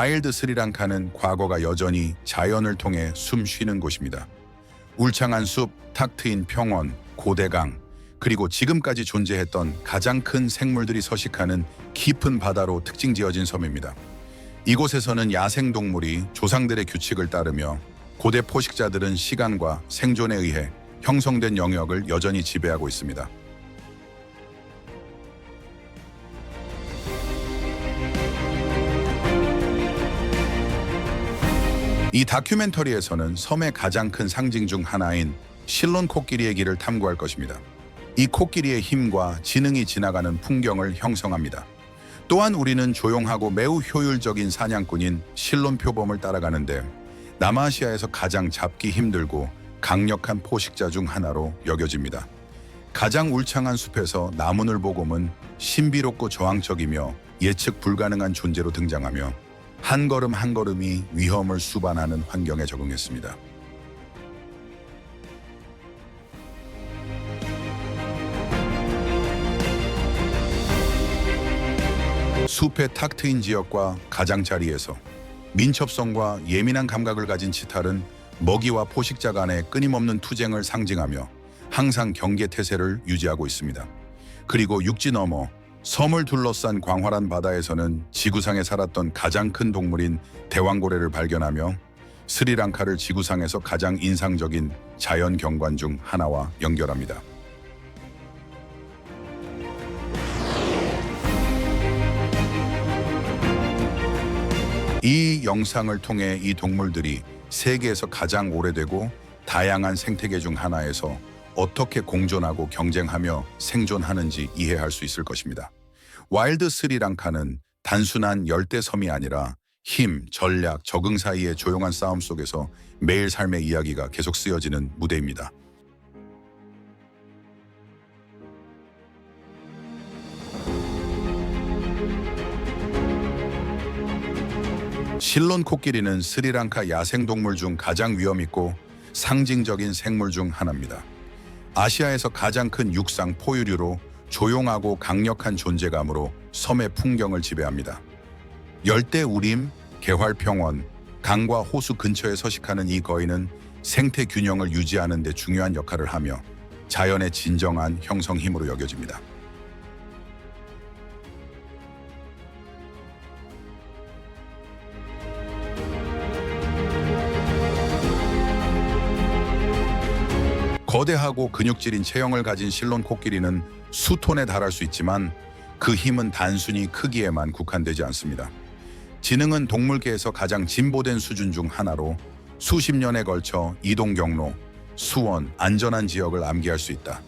와일드 스리랑카는 과거가 여전히 자연을 통해 숨 쉬는 곳입니다. 울창한 숲, 탁 트인 평원, 고대강, 그리고 지금까지 존재했던 가장 큰 생물들이 서식하는 깊은 바다로 특징 지어진 섬입니다. 이곳에서는 야생동물이 조상들의 규칙을 따르며 고대 포식자들은 시간과 생존에 의해 형성된 영역을 여전히 지배하고 있습니다. 이 다큐멘터리에서는 섬의 가장 큰 상징 중 하나인 실론 코끼리의 길을 탐구할 것입니다. 이 코끼리의 힘과 지능이 지나가는 풍경을 형성합니다. 또한 우리는 조용하고 매우 효율적인 사냥꾼인 실론 표범을 따라가는데 남아시아에서 가장 잡기 힘들고 강력한 포식자 중 하나로 여겨집니다. 가장 울창한 숲에서 나무늘보곰은 신비롭고 저항적이며 예측 불가능한 존재로 등장하며 한 걸음 한 걸음이 위험을 수반하는 환경에 적응했습니다. 숲의 탁 트인 지역과 가장자리에서 민첩성과 예민한 감각을 가진 치탈은 먹이와 포식자 간의 끊임없는 투쟁을 상징하며 항상 경계 태세를 유지하고 있습니다. 그리고 육지 너머 섬을 둘러싼 광활한 바다에서는 지구상에 살았던 가장 큰 동물인 대왕고래를 발견하며 스리랑카를 지구상에서 가장 인상적인 자연 경관 중 하나와 연결합니다. 이 영상을 통해 이 동물들이 세계에서 가장 오래되고 다양한 생태계 중 하나에서 어떻게 공존하고 경쟁하며 생존하는지 이해할 수 있을 것입니다. 와일드 스리랑카는 단순한 열대섬이 아니라 힘, 전략, 적응 사이의 조용한 싸움 속에서 매일 삶의 이야기가 계속 쓰여지는 무대입니다. 실론 코끼리는 스리랑카 야생동물 중 가장 위험있고 상징적인 생물 중 하나입니다. 아시아에서 가장 큰 육상 포유류로 조용하고 강력한 존재감으로 섬의 풍경을 지배합니다. 열대 우림, 개활 평원, 강과 호수 근처에 서식하는 이 거인은 생태 균형을 유지하는 데 중요한 역할을 하며 자연의 진정한 형성 힘으로 여겨집니다. 거대하고 근육질인 체형을 가진 실론 코끼리는 수톤에 달할 수 있지만 그 힘은 단순히 크기에만 국한되지 않습니다. 지능은 동물계에서 가장 진보된 수준 중 하나로 수십 년에 걸쳐 이동 경로, 수원, 안전한 지역을 암기할 수 있다.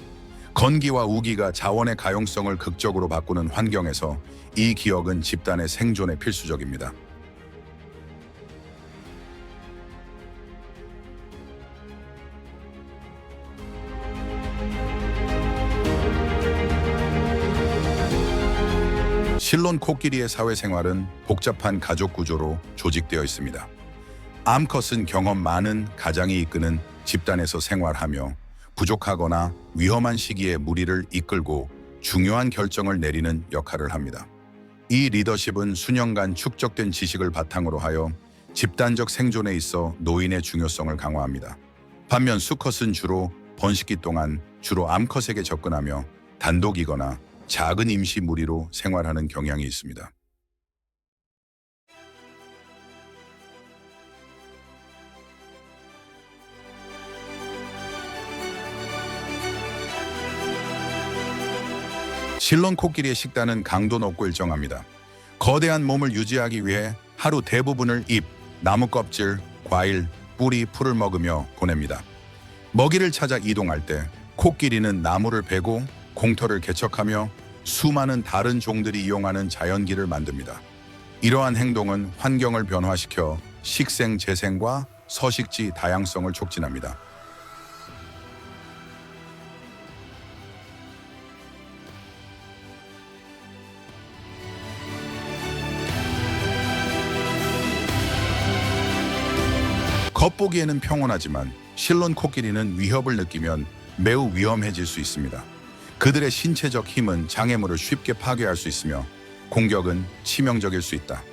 건기와 우기가 자원의 가용성을 극적으로 바꾸는 환경에서 이 기억은 집단의 생존에 필수적입니다. 실론 코끼리의 사회생활은 복잡한 가족 구조로 조직되어 있습니다. 암컷은 경험 많은 가장이 이끄는 집단에서 생활하며 부족하거나 위험한 시기에 무리를 이끌고 중요한 결정을 내리는 역할을 합니다. 이 리더십은 수년간 축적된 지식을 바탕으로 하여 집단적 생존에 있어 노인의 중요성을 강화합니다. 반면 수컷은 주로 번식기 동안 주로 암컷에게 접근하며 단독이거나 작은 임시 무리로 생활하는 경향이 있습니다. 실론 코끼리의 식단은 강도 높고 일정합니다. 거대한 몸을 유지하기 위해 하루 대부분을 잎, 나무 껍질, 과일, 뿌리, 풀을 먹으며 보냅니다. 먹이를 찾아 이동할 때 코끼리는 나무를 베고 공터를 개척하며 수많은 다른 종들이 이용하는 자연길을 만듭니다. 이러한 행동은 환경을 변화시켜 식생 재생과 서식지 다양성을 촉진합니다. 겉보기에는 평온하지만 실론 코끼리는 위협을 느끼면 매우 위험해질 수 있습니다. 그들의 신체적 힘은 장애물을 쉽게 파괴할 수 있으며 공격은 치명적일 수 있다.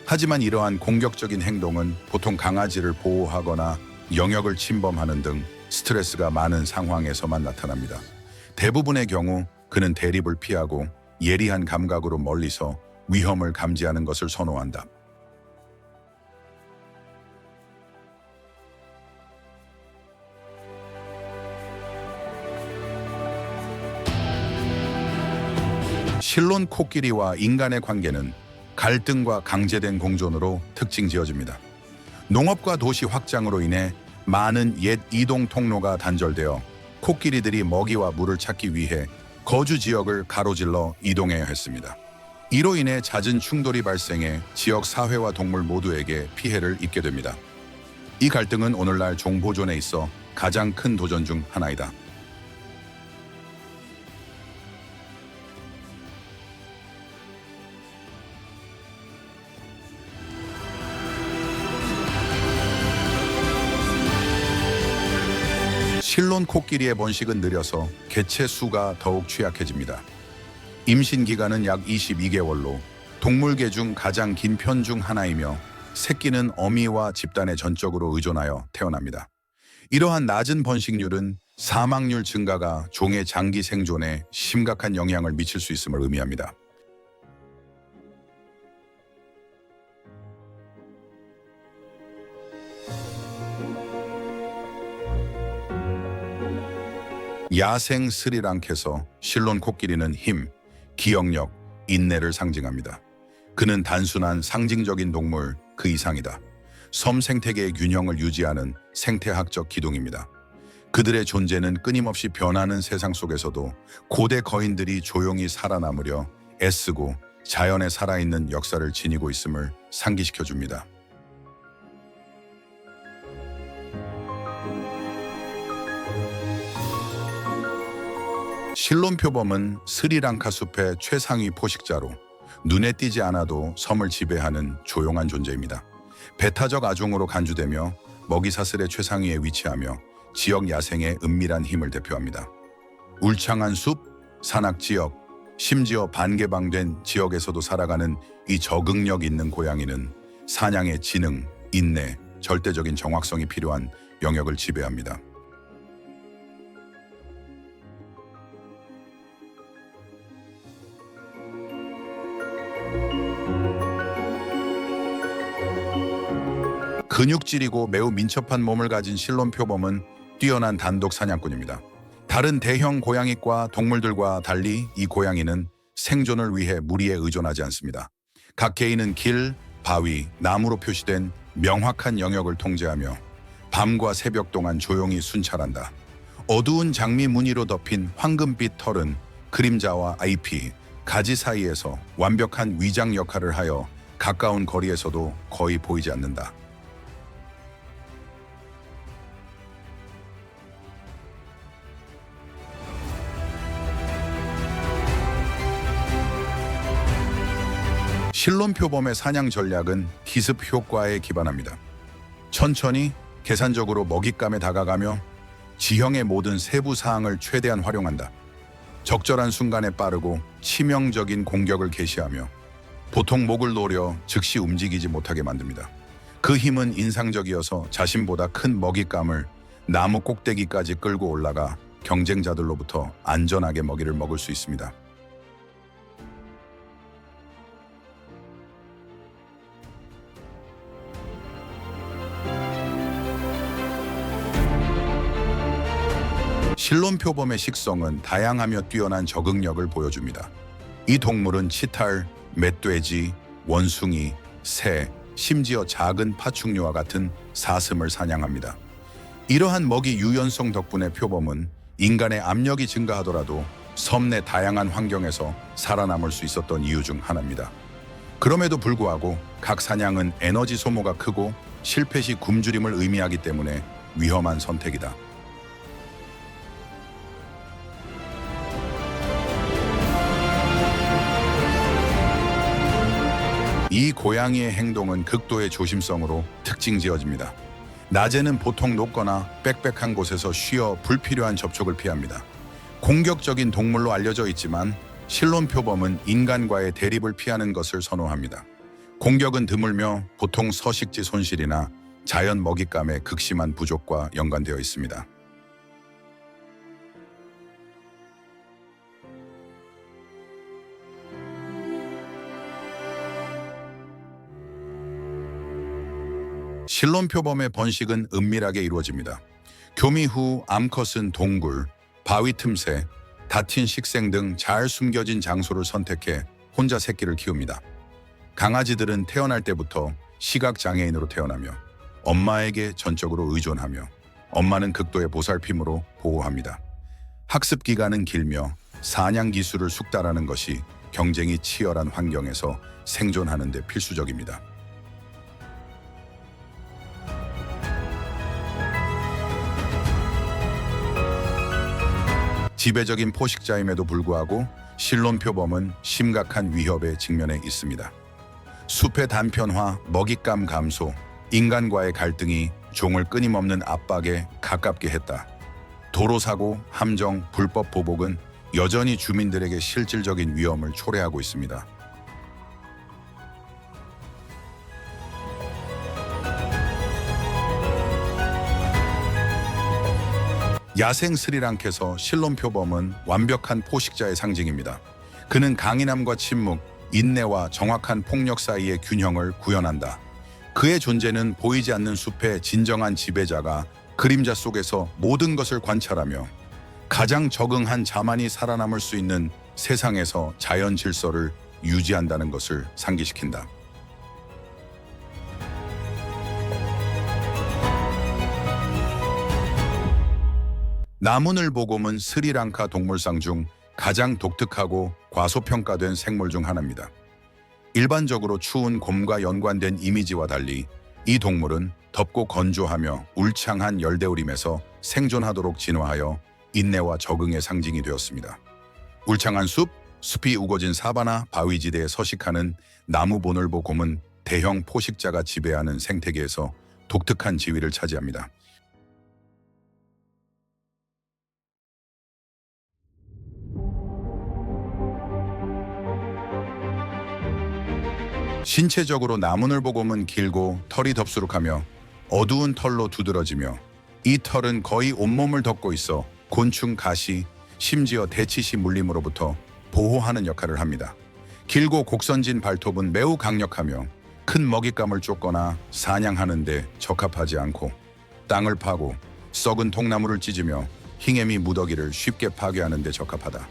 하지만 이러한 공격적인 행동은 보통 강아지를 보호하거나 영역을 침범하는 등 스트레스가 많은 상황에서만 나타납니다. 대부분의 경우 그는 대립을 피하고 예리한 감각으로 멀리서 위험을 감지하는 것을 선호한다. 실론 코끼리와 인간의 관계는 갈등과 강제된 공존으로 특징 지어집니다. 농업과 도시 확장으로 인해 많은 옛 이동 통로가 단절되어 코끼리들이 먹이와 물을 찾기 위해 거주 지역을 가로질러 이동해야 했습니다. 이로 인해 잦은 충돌이 발생해 지역 사회와 동물 모두에게 피해를 입게 됩니다. 이 갈등은 오늘날 종보존에 있어 가장 큰 도전 중 하나이다. 실론 코끼리의 번식은 느려서 개체 수가 더욱 취약해집니다. 임신 기간은 약 22개월로 동물계 중 가장 긴 편 중 하나이며 새끼는 어미와 집단에 전적으로 의존하여 태어납니다. 이러한 낮은 번식률은 사망률 증가가 종의 장기 생존에 심각한 영향을 미칠 수 있음을 의미합니다. 야생 스리랑카에서 실론 코끼리는 힘, 기억력, 인내를 상징합니다. 그는 단순한 상징적인 동물 그 이상이다. 섬 생태계의 균형을 유지하는 생태학적 기둥입니다. 그들의 존재는 끊임없이 변하는 세상 속에서도 고대 거인들이 조용히 살아남으려 애쓰고 자연에 살아있는 역사를 지니고 있음을 상기시켜줍니다. 실론 표범은 스리랑카 숲의 최상위 포식자로 눈에 띄지 않아도 섬을 지배하는 조용한 존재입니다. 배타적 아종으로 간주되며 먹이사슬의 최상위에 위치하며 지역 야생의 은밀한 힘을 대표합니다. 울창한 숲, 산악지역, 심지어 반개방된 지역에서도 살아가는 이 적응력 있는 고양이는 사냥의 지능, 인내, 절대적인 정확성이 필요한 영역을 지배합니다. 근육질이고 매우 민첩한 몸을 가진 실론 표범은 뛰어난 단독 사냥꾼입니다. 다른 대형 고양이과 동물들과 달리 이 고양이는 생존을 위해 무리에 의존하지 않습니다. 각 개인은 길, 바위, 나무로 표시된 명확한 영역을 통제하며 밤과 새벽 동안 조용히 순찰한다. 어두운 장미 무늬로 덮인 황금빛 털은 그림자와 잎이 가지 사이에서 완벽한 위장 역할을 하여 가까운 거리에서도 거의 보이지 않는다. 실론 표범의 사냥 전략은 기습 효과에 기반합니다. 천천히 계산적으로 먹잇감에 다가가며 지형의 모든 세부 사항을 최대한 활용한다. 적절한 순간에 빠르고 치명적인 공격을 개시하며 보통 목을 노려 즉시 움직이지 못하게 만듭니다. 그 힘은 인상적이어서 자신보다 큰 먹잇감을 나무 꼭대기까지 끌고 올라가 경쟁자들로부터 안전하게 먹이를 먹을 수 있습니다. 실론 표범의 식성은 다양하며 뛰어난 적응력을 보여줍니다. 이 동물은 치탈, 멧돼지, 원숭이, 새, 심지어 작은 파충류와 같은 사슴을 사냥합니다. 이러한 먹이 유연성 덕분에 표범은 인간의 압력이 증가하더라도 섬 내 다양한 환경에서 살아남을 수 있었던 이유 중 하나입니다. 그럼에도 불구하고 각 사냥은 에너지 소모가 크고 실패 시 굶주림을 의미하기 때문에 위험한 선택이다. 이 고양이의 행동은 극도의 조심성으로 특징 지어집니다. 낮에는 보통 높거나 빽빽한 곳에서 쉬어 불필요한 접촉을 피합니다. 공격적인 동물로 알려져 있지만 실론 표범은 인간과의 대립을 피하는 것을 선호합니다. 공격은 드물며 보통 서식지 손실이나 자연 먹잇감의 극심한 부족과 연관되어 있습니다. 실론표범의 번식은 은밀하게 이루어집니다. 교미 후 암컷은 동굴, 바위 틈새, 닫힌 식생 등 잘 숨겨진 장소를 선택해 혼자 새끼를 키웁니다. 강아지들은 태어날 때부터 시각장애인으로 태어나며 엄마에게 전적으로 의존하며 엄마는 극도의 보살핌으로 보호합니다. 학습 기간은 길며 사냥 기술을 숙달하는 것이 경쟁이 치열한 환경에서 생존하는 데 필수적입니다. 지배적인 포식자임에도 불구하고 실론표범은 심각한 위협에 직면해 있습니다. 숲의 단편화, 먹잇감 감소, 인간과의 갈등이 종을 끊임없는 압박에 가깝게 했다. 도로사고, 함정, 불법 보복은 여전히 주민들에게 실질적인 위험을 초래하고 있습니다. 야생 스리랑캐서 실론표범은 완벽한 포식자의 상징입니다. 그는 강인함과 침묵, 인내와 정확한 폭력 사이의 균형을 구현한다. 그의 존재는 보이지 않는 숲의 진정한 지배자가 그림자 속에서 모든 것을 관찰하며 가장 적응한 자만이 살아남을 수 있는 세상에서 자연 질서를 유지한다는 것을 상기시킨다. 나무늘보곰은 스리랑카 동물상 중 가장 독특하고 과소평가된 생물 중 하나입니다. 일반적으로 추운 곰과 연관된 이미지와 달리 이 동물은 덥고 건조하며 울창한 열대우림에서 생존하도록 진화하여 인내와 적응의 상징이 되었습니다. 울창한 숲이 우거진 사바나 바위지대에 서식하는 나무보늘보곰은 대형 포식자가 지배하는 생태계에서 독특한 지위를 차지합니다. 신체적으로 나무늘보곰은 길고 털이 덥수룩하며 어두운 털로 두드러지며 이 털은 거의 온몸을 덮고 있어 곤충, 가시, 심지어 대치시 물림으로부터 보호하는 역할을 합니다. 길고 곡선진 발톱은 매우 강력하며 큰 먹잇감을 쫓거나 사냥하는 데 적합하지 않고 땅을 파고 썩은 통나무를 찢으며 흰개미 무더기를 쉽게 파괴하는 데 적합하다.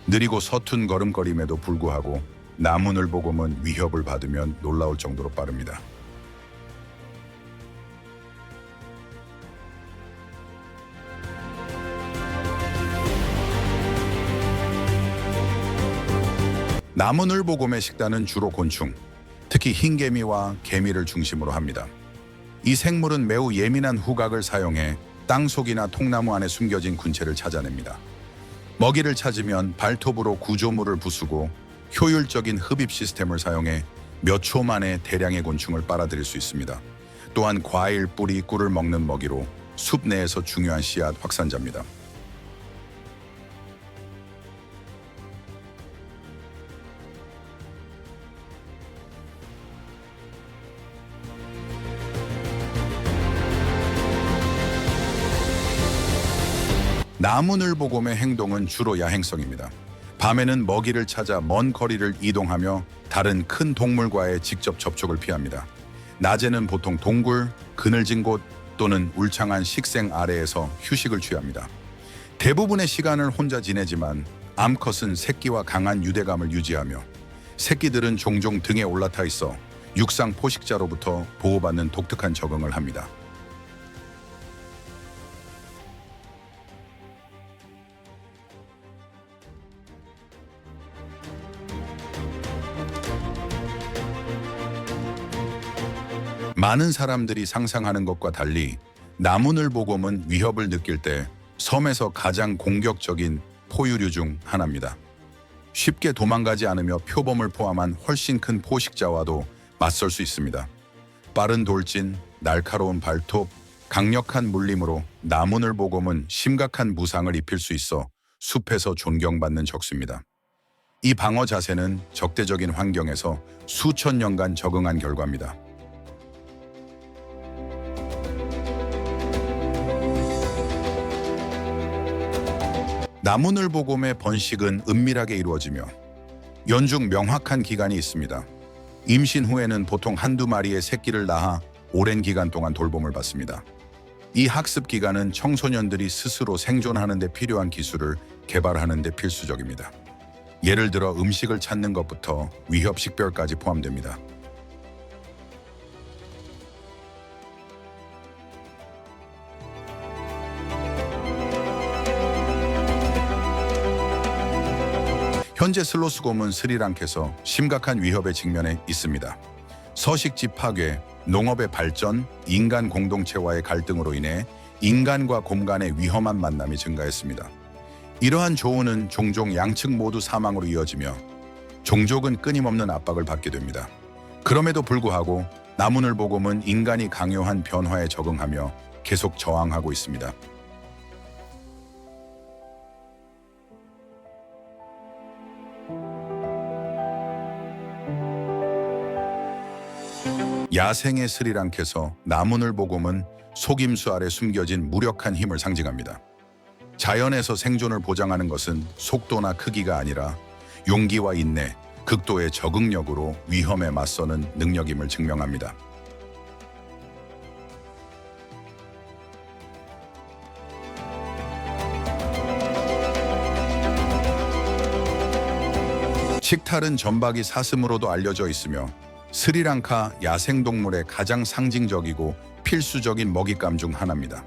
느리고 서툰 걸음걸임에도 불구하고 나무늘보곰은 위협을 받으면 놀라울 정도로 빠릅니다. 나무늘보곰의 식단은 주로 곤충, 특히 흰개미와 개미를 중심으로 합니다. 이 생물은 매우 예민한 후각을 사용해 땅속이나 통나무 안에 숨겨진 군체를 찾아냅니다. 먹이를 찾으면 발톱으로 구조물을 부수고 효율적인 흡입 시스템을 사용해 몇 초 만에 대량의 곤충을 빨아들일 수 있습니다. 또한 과일, 뿌리, 꿀을 먹는 먹이로 숲 내에서 중요한 씨앗 확산자입니다. 나무늘보곰의 행동은 주로 야행성입니다. 밤에는 먹이를 찾아 먼 거리를 이동하며 다른 큰 동물과의 직접 접촉을 피합니다. 낮에는 보통 동굴, 그늘진 곳 또는 울창한 식생 아래에서 휴식을 취합니다. 대부분의 시간을 혼자 지내지만 암컷은 새끼와 강한 유대감을 유지하며 새끼들은 종종 등에 올라타 있어 육상 포식자로부터 보호받는 독특한 적응을 합니다. 많은 사람들이 상상하는 것과 달리 나무늘보곰은 위협을 느낄 때 섬에서 가장 공격적인 포유류 중 하나입니다. 쉽게 도망가지 않으며 표범을 포함한 훨씬 큰 포식자와도 맞설 수 있습니다. 빠른 돌진, 날카로운 발톱, 강력한 물림으로 나무늘보곰은 심각한 부상을 입힐 수 있어 숲에서 존경받는 적수입니다. 이 방어 자세는 적대적인 환경에서 수천 년간 적응한 결과입니다. 나무늘보곰의 번식은 은밀하게 이루어지며 연중 명확한 기간이 있습니다. 임신 후에는 보통 한두 마리의 새끼를 낳아 오랜 기간 동안 돌봄을 받습니다. 이 학습 기간은 청소년들이 스스로 생존하는 데 필요한 기술을 개발하는 데 필수적입니다. 예를 들어 음식을 찾는 것부터 위협 식별까지 포함됩니다. 현재 슬로스곰은 스리랑카에서 심각한 위협에 직면해 있습니다. 서식지 파괴, 농업의 발전, 인간 공동체와의 갈등으로 인해 인간과 곰 간의 위험한 만남이 증가했습니다. 이러한 조언은 종종 양측 모두 사망으로 이어지며 종족은 끊임없는 압박을 받게 됩니다. 그럼에도 불구하고 나무늘보곰은 인간이 강요한 변화에 적응하며 계속 저항하고 있습니다. 야생의 스리랑카에서 나무늘보곰은 속임수 아래 숨겨진 무력한 힘을 상징합니다. 자연에서 생존을 보장하는 것은 속도나 크기가 아니라 용기와 인내, 극도의 적응력으로 위험에 맞서는 능력임을 증명합니다. 칙탈은 점박이 사슴으로도 알려져 있으며 스리랑카 야생동물의 가장 상징적이고 필수적인 먹잇감 중 하나입니다.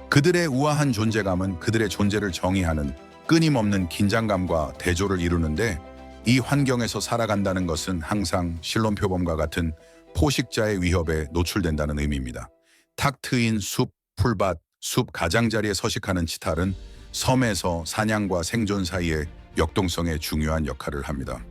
그들의 우아한 존재감은 그들의 존재를 정의하는 끊임없는 긴장감과 대조를 이루는데, 이 환경에서 살아간다는 것은 항상 실론표범과 같은 포식자의 위협에 노출된다는 의미입니다. 탁 트인 숲, 풀밭, 숲 가장자리에 서식하는 치탈은 섬에서 사냥과 생존 사이의 역동성에 중요한 역할을 합니다.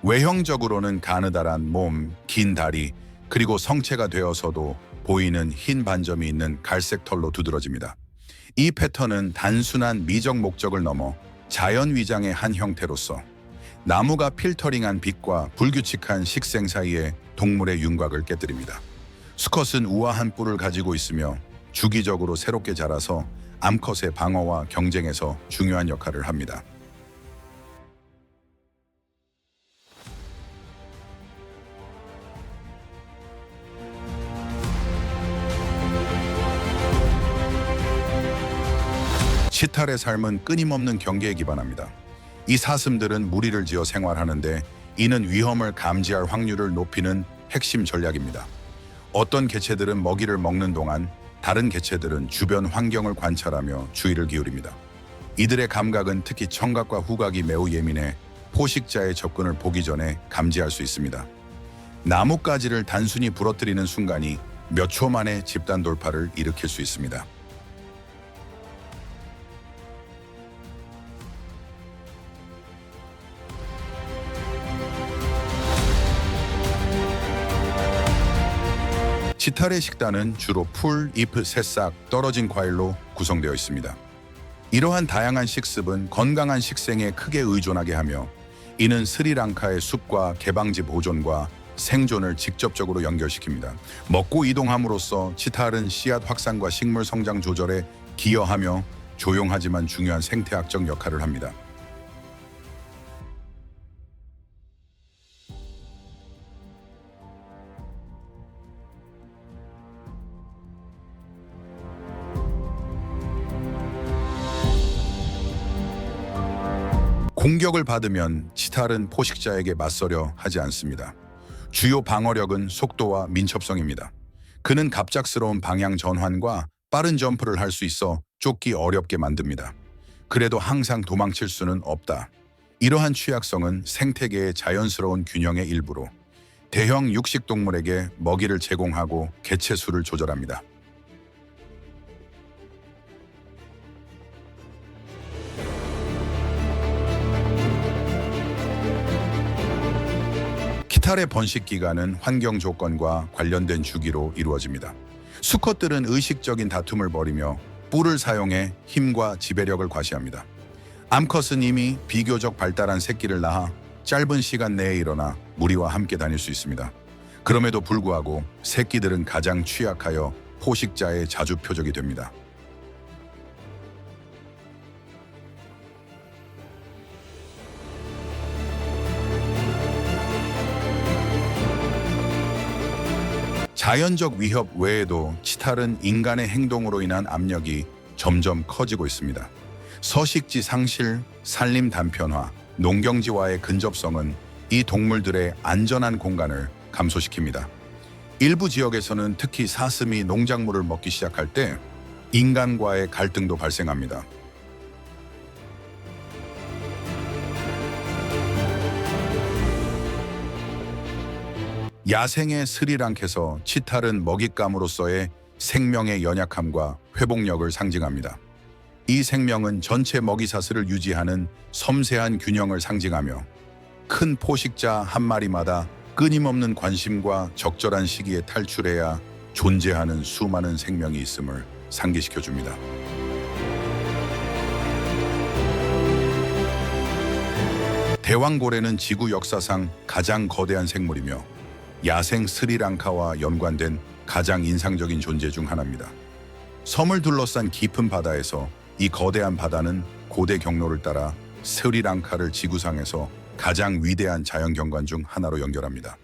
외형적으로는 가느다란 몸, 긴 다리, 그리고 성체가 되어서도 보이는 흰 반점이 있는 갈색 털로 두드러집니다. 이 패턴은 단순한 미적 목적을 넘어 자연 위장의 한 형태로서 나무가 필터링한 빛과 불규칙한 식생 사이에 동물의 윤곽을 깨뜨립니다. 수컷은 우아한 뿔을 가지고 있으며 주기적으로 새롭게 자라서 암컷의 방어와 경쟁에서 중요한 역할을 합니다. 치탈의 삶은 끊임없는 경계에 기반합니다. 이 사슴들은 무리를 지어 생활하는데 이는 위험을 감지할 확률을 높이는 핵심 전략입니다. 어떤 개체들은 먹이를 먹는 동안 다른 개체들은 주변 환경을 관찰하며 주의를 기울입니다. 이들의 감각은 특히 청각과 후각이 매우 예민해 포식자의 접근을 보기 전에 감지할 수 있습니다. 나뭇가지를 단순히 부러뜨리는 순간이 몇 초 만에 집단 돌파를 일으킬 수 있습니다. 치탈의 식단은 주로 풀, 잎, 새싹, 떨어진 과일로 구성되어 있습니다. 이러한 다양한 식습은 건강한 식생에 크게 의존하게 하며, 이는 스리랑카의 숲과 개방지 보존과 생존을 직접적으로 연결시킵니다. 먹고 이동함으로써 치탈은 씨앗 확산과 식물 성장 조절에 기여하며 조용하지만 중요한 생태학적 역할을 합니다. 공격을 받으면 치탈은 포식자에게 맞서려 하지 않습니다. 주요 방어력은 속도와 민첩성입니다. 그는 갑작스러운 방향 전환과 빠른 점프를 할 수 있어 쫓기 어렵게 만듭니다. 그래도 항상 도망칠 수는 없다. 이러한 취약성은 생태계의 자연스러운 균형의 일부로 대형 육식동물에게 먹이를 제공하고 개체 수를 조절합니다. 치탈의 번식 기간은 환경 조건과 관련된 주기로 이루어집니다. 수컷들은 의식적인 다툼을 벌이며 뿔을 사용해 힘과 지배력을 과시합니다. 암컷은 이미 비교적 발달한 새끼를 낳아 짧은 시간 내에 일어나 무리와 함께 다닐 수 있습니다. 그럼에도 불구하고 새끼들은 가장 취약하여 포식자의 자주 표적이 됩니다. 자연적 위협 외에도 치탈은 인간의 행동으로 인한 압력이 점점 커지고 있습니다. 서식지 상실, 산림 단편화, 농경지와의 근접성은 이 동물들의 안전한 공간을 감소시킵니다. 일부 지역에서는 특히 사슴이 농작물을 먹기 시작할 때 인간과의 갈등도 발생합니다. 야생의 스리랑카에서 치탈은 먹잇감으로서의 생명의 연약함과 회복력을 상징합니다. 이 생명은 전체 먹이사슬을 유지하는 섬세한 균형을 상징하며 큰 포식자 한 마리마다 끊임없는 관심과 적절한 시기에 탈출해야 존재하는 수많은 생명이 있음을 상기시켜줍니다. 대왕고래는 지구 역사상 가장 거대한 생물이며 야생 스리랑카와 연관된 가장 인상적인 존재 중 하나입니다. 섬을 둘러싼 깊은 바다에서 이 거대한 바다는 고대 경로를 따라 스리랑카를 지구상에서 가장 위대한 자연경관 중 하나로 연결합니다.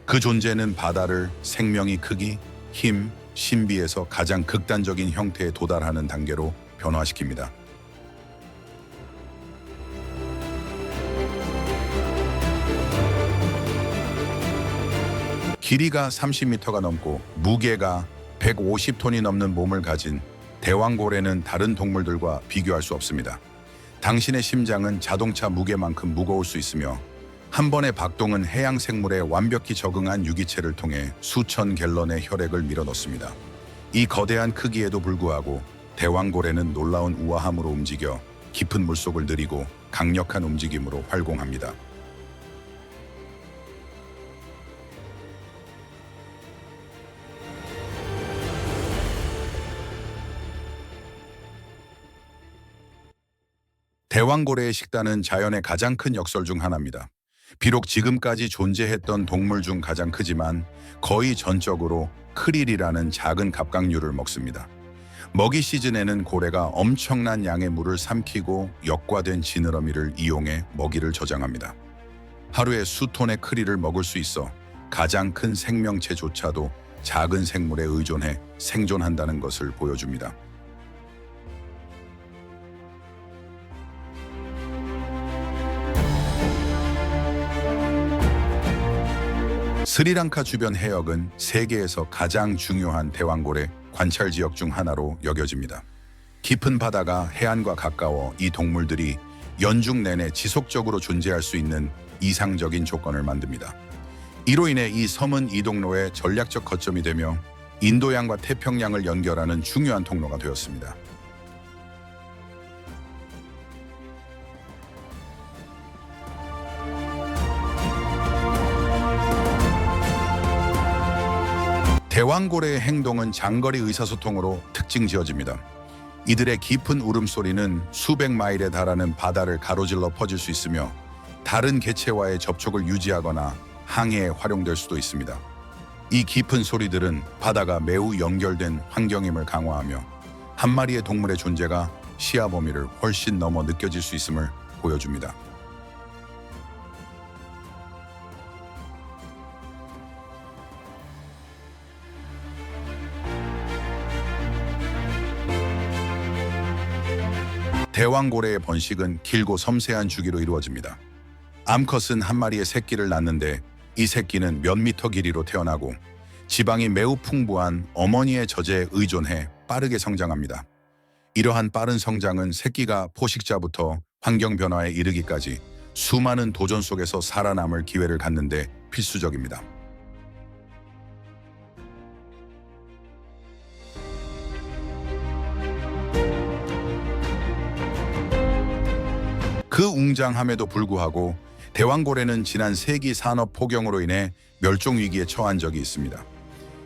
그 존재는 바다를 생명의 크기, 힘, 신비에서 가장 극단적인 형태에 도달하는 단계로 변화시킵니다. 길이가 30m가 넘고 무게가 150톤이 넘는 몸을 가진 대왕고래는 다른 동물들과 비교할 수 없습니다. 당신의 심장은 자동차 무게만큼 무거울 수 있으며 한 번의 박동은 해양 생물에 완벽히 적응한 유기체를 통해 수천 갤런의 혈액을 밀어넣습니다. 이 거대한 크기에도 불구하고 대왕고래는 놀라운 우아함으로 움직여 깊은 물속을 느리고 강력한 움직임으로 활공합니다. 대왕고래의 식단은 자연의 가장 큰 역설 중 하나입니다. 비록 지금까지 존재했던 동물 중 가장 크지만 거의 전적으로 크릴이라는 작은 갑각류를 먹습니다. 먹이 시즌에는 고래가 엄청난 양의 물을 삼키고 역과된 지느러미를 이용해 먹이를 저장합니다. 하루에 수톤의 크릴을 먹을 수 있어 가장 큰 생명체조차도 작은 생물에 의존해 생존한다는 것을 보여줍니다. 스리랑카 주변 해역은 세계에서 가장 중요한 대왕고래 관찰 지역 중 하나로 여겨집니다. 깊은 바다가 해안과 가까워 이 동물들이 연중 내내 지속적으로 존재할 수 있는 이상적인 조건을 만듭니다. 이로 인해 이 섬은 이동로의 전략적 거점이 되며 인도양과 태평양을 연결하는 중요한 통로가 되었습니다. 대왕고래의 행동은 장거리 의사소통으로 특징 지어집니다. 이들의 깊은 울음소리는 수백 마일에 달하는 바다를 가로질러 퍼질 수 있으며 다른 개체와의 접촉을 유지하거나 항해에 활용될 수도 있습니다. 이 깊은 소리들은 바다가 매우 연결된 환경임을 강화하며 한 마리의 동물의 존재가 시야 범위를 훨씬 넘어 느껴질 수 있음을 보여줍니다. 대왕고래의 번식은 길고 섬세한 주기로 이루어집니다. 암컷은 한 마리의 새끼를 낳는데 이 새끼는 몇 미터 길이로 태어나고 지방이 매우 풍부한 어머니의 젖에 의존해 빠르게 성장합니다. 이러한 빠른 성장은 새끼가 포식자부터 환경 변화에 이르기까지 수많은 도전 속에서 살아남을 기회를 갖는 데 필수적입니다. 그 웅장함에도 불구하고 대왕고래는 지난 세기 산업 폭염으로 인해 멸종 위기에 처한 적이 있습니다.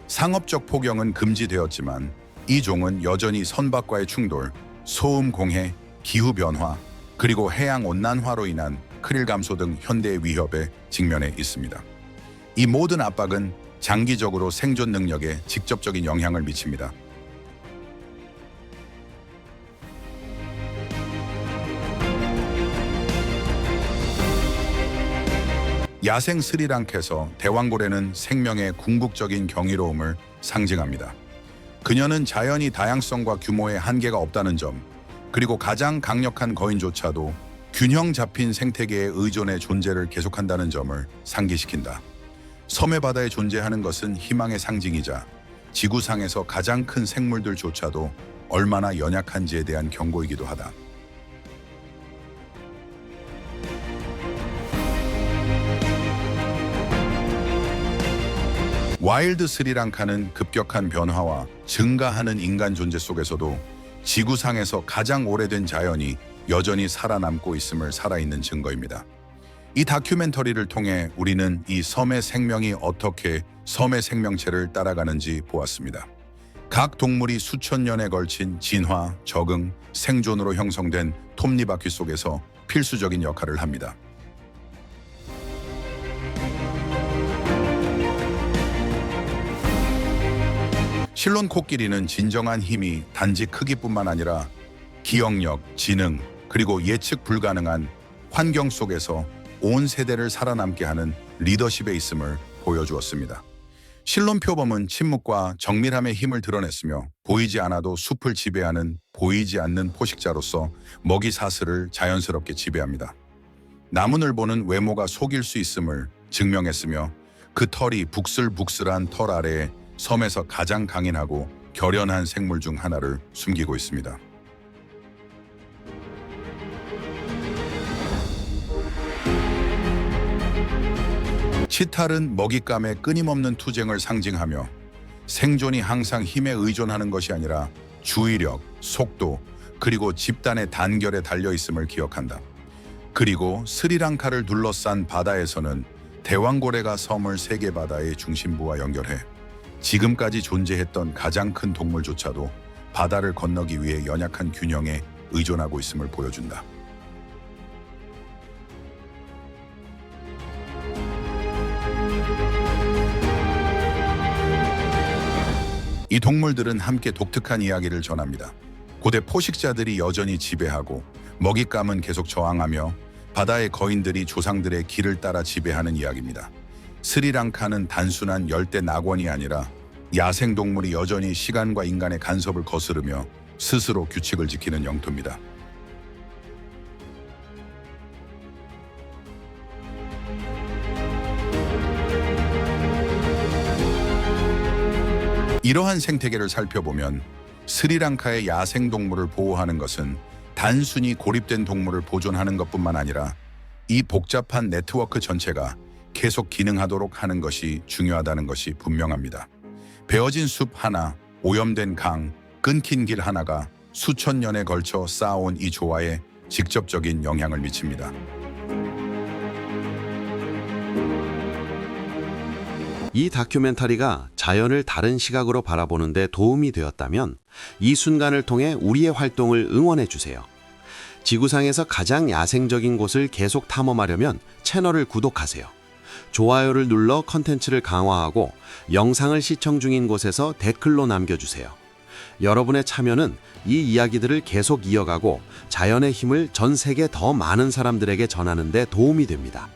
상업적 폭염은 금지되었지만 이 종은 여전히 선박과의 충돌, 소음 공해, 기후 변화, 그리고 해양 온난화로 인한 크릴 감소 등 현대의 위협에 직면해 있습니다. 이 모든 압박은 장기적으로 생존 능력에 직접적인 영향을 미칩니다. 야생 스리랑카에서 대왕고래는 생명의 궁극적인 경이로움을 상징합니다. 그녀는 자연이 다양성과 규모에 한계가 없다는 점, 그리고 가장 강력한 거인조차도 균형 잡힌 생태계의 의존의 존재를 계속한다는 점을 상기시킨다. 섬의 바다에 존재하는 것은 희망의 상징이자 지구상에서 가장 큰 생물들조차도 얼마나 연약한지에 대한 경고이기도 하다. 와일드 스리랑카는 급격한 변화와 증가하는 인간 존재 속에서도 지구상에서 가장 오래된 자연이 여전히 살아남고 있음을 살아있는 증거입니다. 이 다큐멘터리를 통해 우리는 이 섬의 생명이 어떻게 섬의 생명체를 따라가는지 보았습니다. 각 동물이 수천 년에 걸친 진화, 적응, 생존으로 형성된 톱니바퀴 속에서 필수적인 역할을 합니다. 실론 코끼리는 진정한 힘이 단지 크기뿐만 아니라 기억력, 지능, 그리고 예측 불가능한 환경 속에서 온 세대를 살아남게 하는 리더십에 있음을 보여주었습니다. 실론 표범은 침묵과 정밀함의 힘을 드러냈으며 보이지 않아도 숲을 지배하는 보이지 않는 포식자로서 먹이 사슬을 자연스럽게 지배합니다. 나무늘보는 외모가 속일 수 있음을 증명했으며 그 털이 북슬북슬한 털 아래에 섬에서 가장 강인하고 결연한 생물 중 하나를 숨기고 있습니다. 치탈은 먹잇감의 끊임없는 투쟁을 상징하며 생존이 항상 힘에 의존하는 것이 아니라 주의력, 속도, 그리고 집단의 단결에 달려있음을 기억한다. 그리고 스리랑카를 둘러싼 바다에서는 대왕고래가 섬을 세계 바다의 중심부와 연결해 지금까지 존재했던 가장 큰 동물조차도 바다를 건너기 위해 연약한 균형에 의존하고 있음을 보여준다. 이 동물들은 함께 독특한 이야기를 전합니다. 고대 포식자들이 여전히 지배하고 먹잇감은 계속 저항하며 바다의 거인들이 조상들의 길을 따라 지배하는 이야기입니다. 스리랑카는 단순한 열대 낙원이 아니라 야생동물이 여전히 시간과 인간의 간섭을 거스르며 스스로 규칙을 지키는 영토입니다. 이러한 생태계를 살펴보면 스리랑카의 야생동물을 보호하는 것은 단순히 고립된 동물을 보존하는 것뿐만 아니라 이 복잡한 네트워크 전체가 계속 기능하도록 하는 것이 중요하다는 것이 분명합니다. 베어진 숲 하나, 오염된 강, 끊긴 길 하나가 수천 년에 걸쳐 쌓아온 이 조화에 직접적인 영향을 미칩니다. 이 다큐멘터리가 자연을 다른 시각으로 바라보는 데 도움이 되었다면 이 순간을 통해 우리의 활동을 응원해 주세요. 지구상에서 가장 야생적인 곳을 계속 탐험하려면 채널을 구독하세요. 좋아요를 눌러 컨텐츠를 강화하고 영상을 시청 중인 곳에서 댓글로 남겨주세요. 여러분의 참여는 이 이야기들을 계속 이어가고 자연의 힘을 전 세계 더 많은 사람들에게 전하는 데 도움이 됩니다.